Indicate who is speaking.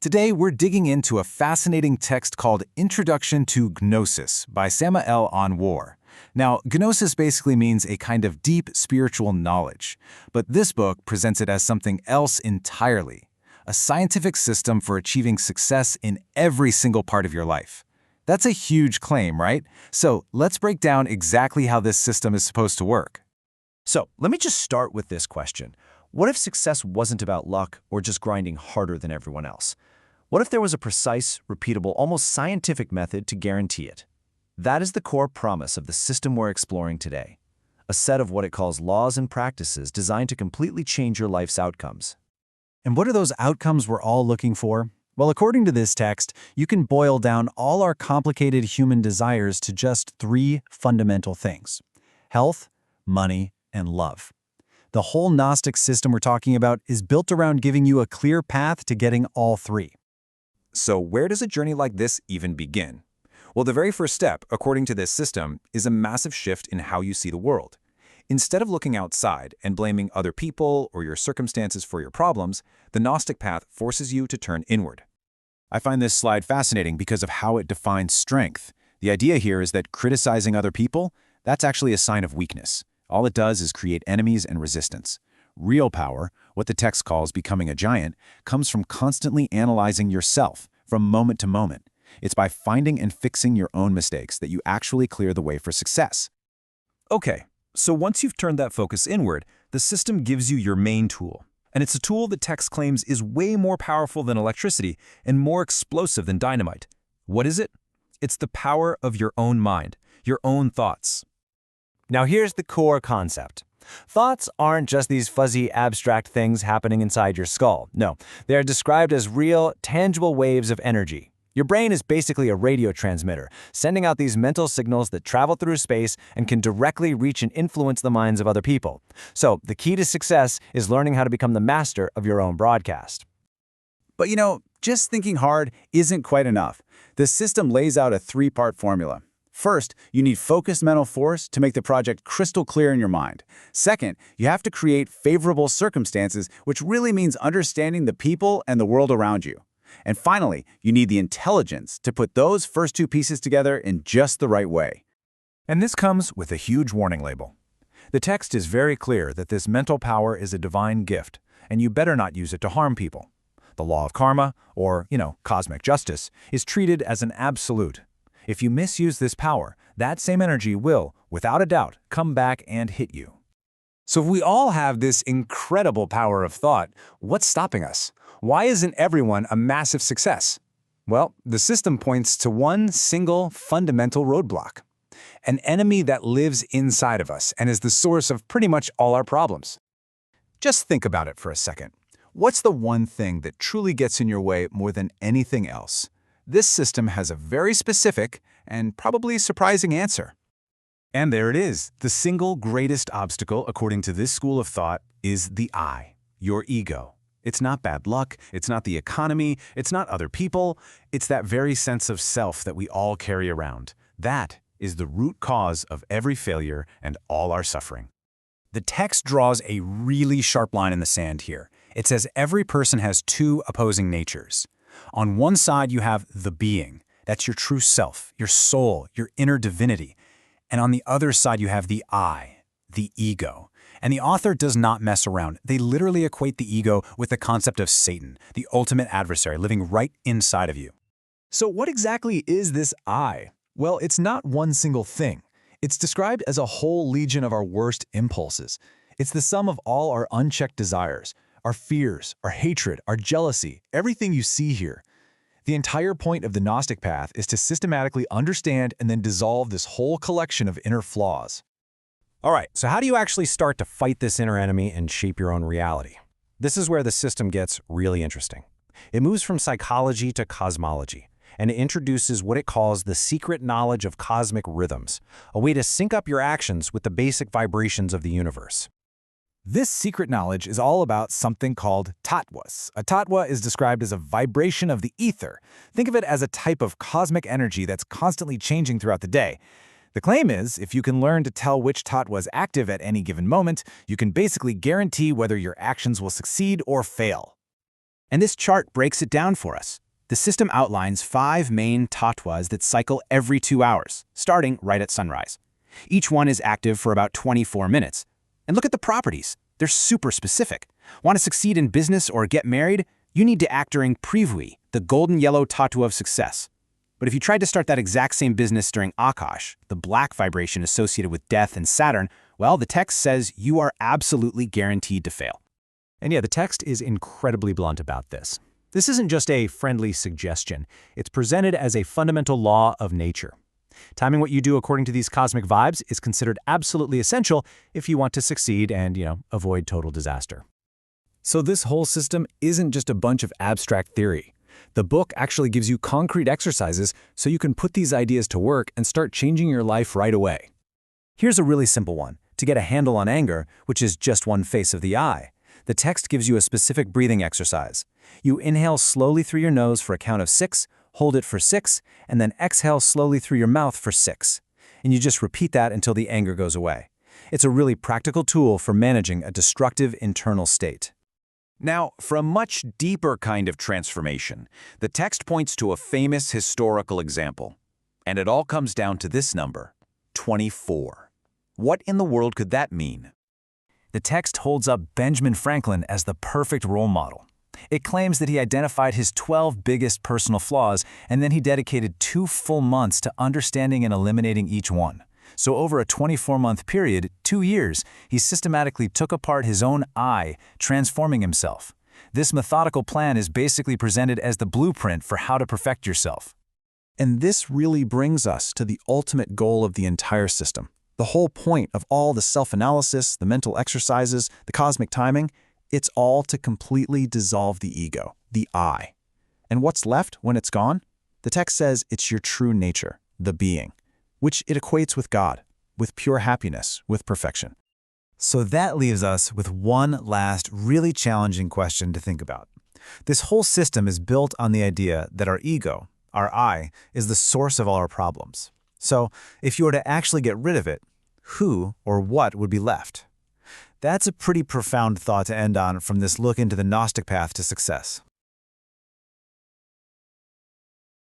Speaker 1: Today, we're digging into a fascinating text called Introduction to Gnosis by Samael Aun Weor. Now, Gnosis basically means a kind of deep spiritual knowledge, but this book presents it as something else entirely, a scientific system for achieving success in every single part of your life. That's a huge claim, right? So let's break down exactly how this system is supposed to work.
Speaker 2: So let me just start with this question. What if success wasn't about luck or just grinding harder than everyone else? What if there was a precise, repeatable, almost scientific method to guarantee it? That is the core promise of the system we're exploring today, a set of what it calls laws and practices designed to completely change your life's outcomes.
Speaker 3: And what are those outcomes we're all looking for? Well, according to this text, you can boil down all our complicated human desires to just three fundamental things: health, money, and love. The whole Gnostic system we're talking about is built around giving you a clear path to getting all three.
Speaker 1: So where does a journey like this even begin? Well, the very first step, according to this system, is a massive shift in how you see the world. Instead of looking outside and blaming other people or your circumstances for your problems, the Gnostic path forces you to turn inward. I find this slide fascinating because of how it defines strength. The idea here is that criticizing other people, that's actually a sign of weakness. All it does is create enemies and resistance. Real power, what the text calls becoming a giant, comes from constantly analyzing yourself from moment to moment. It's by finding and fixing your own mistakes that you actually clear the way for success.
Speaker 4: Okay, so once you've turned that focus inward, the system gives you your main tool. And it's a tool the text claims is way more powerful than electricity and more explosive than dynamite. What is it? It's the power of your own mind, your own thoughts.
Speaker 2: Now here's the core concept. Thoughts aren't just these fuzzy, abstract things happening inside your skull. No, they are described as real, tangible waves of energy. Your brain is basically a radio transmitter, sending out these mental signals that travel through space and can directly reach and influence the minds of other people. So the key to success is learning how to become the master of your own broadcast.
Speaker 3: But just thinking hard isn't quite enough. The system lays out a three-part formula. First, you need focused mental force to make the project crystal clear in your mind. Second, you have to create favorable circumstances, which really means understanding the people and the world around you. And finally, you need the intelligence to put those first two pieces together in just the right way.
Speaker 1: And this comes with a huge warning label. The text is very clear that this mental power is a divine gift, and you better not use it to harm people. The law of karma, or, cosmic justice, is treated as an absolute. If you misuse this power, that same energy will, without a doubt, come back and hit you.
Speaker 5: So if we all have this incredible power of thought, what's stopping us? Why isn't everyone a massive success? Well, the system points to one single fundamental roadblock: an enemy that lives inside of us and is the source of pretty much all our problems.
Speaker 1: Just think about it for a second. What's the one thing that truly gets in your way more than anything else? This system has a very specific and probably surprising answer. And there it is. The single greatest obstacle, according to this school of thought, is the I, your ego. It's not bad luck, it's not the economy, it's not other people, it's that very sense of self that we all carry around. That is the root cause of every failure and all our suffering.
Speaker 3: The text draws a really sharp line in the sand here. It says every person has two opposing natures. On one side, you have the being. That's your true self, your soul, your inner divinity. And on the other side, you have the I, the ego. And the author does not mess around. They literally equate the ego with the concept of Satan, the ultimate adversary living right inside of you.
Speaker 6: So what exactly is this I? Well, it's not one single thing. It's described as a whole legion of our worst impulses. It's the sum of all our unchecked desires, our fears, our hatred, our jealousy, everything you see here. The entire point of the Gnostic path is to systematically understand and then dissolve this whole collection of inner flaws.
Speaker 4: All right, so how do you actually start to fight this inner enemy and shape your own reality? This is where the system gets really interesting. It moves from psychology to cosmology, and it introduces what it calls the secret knowledge of cosmic rhythms, a way to sync up your actions with the basic vibrations of the universe.
Speaker 5: This secret knowledge is all about something called tattvas. A tattva is described as a vibration of the ether. Think of it as a type of cosmic energy that's constantly changing throughout the day. The claim is, if you can learn to tell which tattva is active at any given moment, you can basically guarantee whether your actions will succeed or fail.
Speaker 2: And this chart breaks it down for us. The system outlines 5 main tattvas that cycle every 2 hours, starting right at sunrise. Each one is active for about 24 minutes. And look at the properties. They're super specific. Want to succeed in business or get married? You need to act during Privui, the golden yellow tattva of success. But if you tried to start that exact same business during Akash, the black vibration associated with death and Saturn, well, the text says you are absolutely guaranteed to fail.
Speaker 4: And yeah, the text is incredibly blunt about this. This isn't just a friendly suggestion. It's presented as a fundamental law of nature. Timing what you do according to these cosmic vibes is considered absolutely essential if you want to succeed and, avoid total disaster.
Speaker 3: So this whole system isn't just a bunch of abstract theory. The book actually gives you concrete exercises so you can put these ideas to work and start changing your life right away.
Speaker 5: Here's a really simple one. To get a handle on anger, which is just one face of the eye, the text gives you a specific breathing exercise. You inhale slowly through your nose for a count of 6, hold it for 6, and then exhale slowly through your mouth for 6. And you just repeat that until the anger goes away. It's a really practical tool for managing a destructive internal state. Now, for a much deeper kind of transformation, the text points to a famous historical example. And it all comes down to this number, 24. What in the world could that mean? The text holds up Benjamin Franklin as the perfect role model. It claims that he identified his 12 biggest personal flaws, and then he dedicated 2 full months to understanding and eliminating each one. So over a 24-month period, 2 years, he systematically took apart his own I, transforming himself. This methodical plan is basically presented as the blueprint for how to perfect yourself.
Speaker 1: And this really brings us to the ultimate goal of the entire system. The whole point of all the self-analysis, the mental exercises, the cosmic timing, it's all to completely dissolve the ego, the I. And what's left when it's gone? The text says it's your true nature, the being, which it equates with God, with pure happiness, with perfection.
Speaker 5: So that leaves us with one last really challenging question to think about. This whole system is built on the idea that our ego, our I, is the source of all our problems. So if you were to actually get rid of it, who or what would be left? That's a pretty profound thought to end on from this look into the Gnostic path to success.